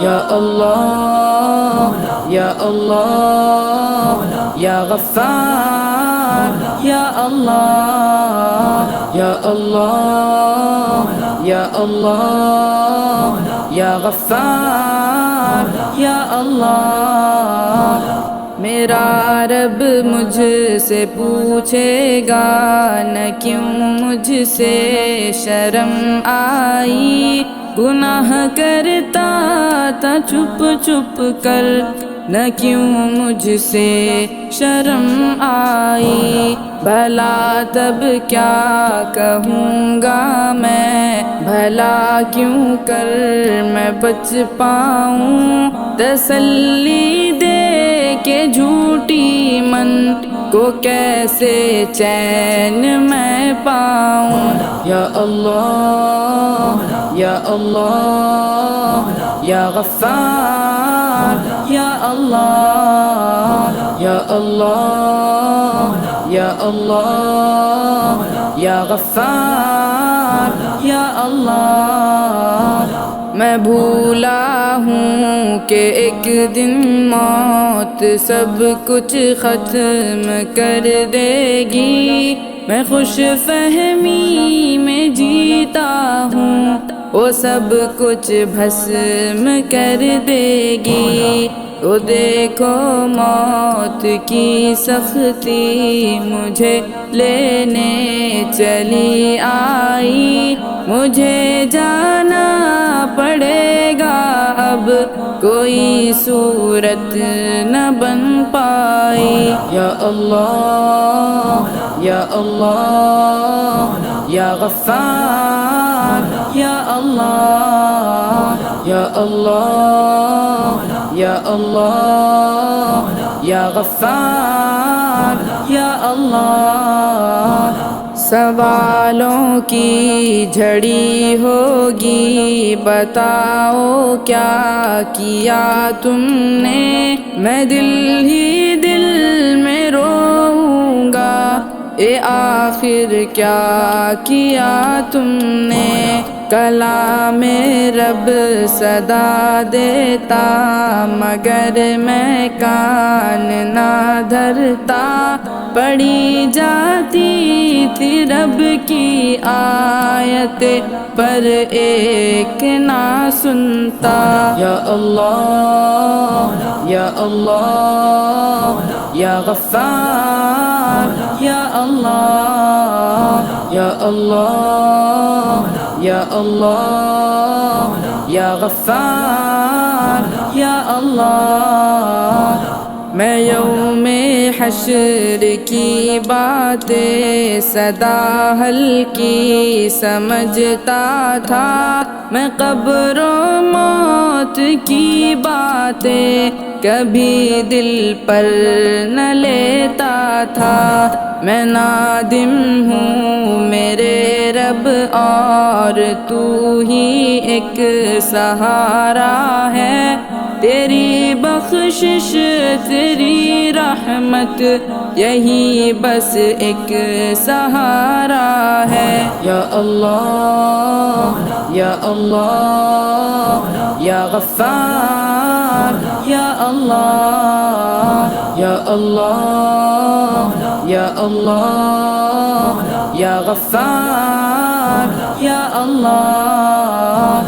یا اللہ یا اللہ یا غفار یا اللہ یا اللہ یا اللہ یا غفار یا اللہ۔ میرا رب مجھ سے پوچھے گا نہ کیوں مجھ سے شرم آئی، گناہ کرتا تھا چھپ چھپ کر نہ کیوں مجھ سے شرم آئی، بھلا تب کیا کہوں گا میں، بھلا کیوں کر میں بچ پاؤں، تسلی دے کے جھوٹی من کو کیسے چین میں پاؤں۔ یا اللہ یا اللہ یا غفار یا اللہ یا اللہ یا اللہ یا غفار یا اللہ۔ میں بھولا ہوں کہ ایک دن موت سب کچھ ختم کر دے گی، میں خوش فہمی میں جیتا ہوں وہ سب کچھ بھسم کر دے گی۔ تو دیکھو موت کی سختی مجھے لینے چلی آئی، مجھے جانا پڑے گا اب کوئی صورت نہ بن پائی۔ یا اللہ یا اللہ یا غفار یا اللہ یا اللہ یا اللہ یا غفار یا اللہ۔ سوالوں کی جھڑی ہوگی، بتاؤ کیا کیا تم نے، میں دل ہی دل میں روؤں گا، اے آخر کیا کیا تم نے۔ کلام رب صدا دیتا مگر میں کان نہ دھرتا، پڑھی جاتی تھی رب کی آیت پر ایک نہ سنتا۔ یا اللہ یا اللہ یا غفار یا اللہ یا اللہ یا اللہ یا غفار یا اللہ۔ میں یوم حشر کی باتیں سدا ہلکی سمجھتا تھا، میں قبر و موت کی باتیں کبھی دل پر نہ لیتا تھا۔ میں نادم ہوں میرے رب اور تو ہی ایک سہارا ہے، تیری بخشش تیری رحمت یہی بس ایک سہارا ہے۔ یا اللہ یا اللہ یا غفار یا اللہ یا اللہ یا اللہ یا غفار یا اللہ۔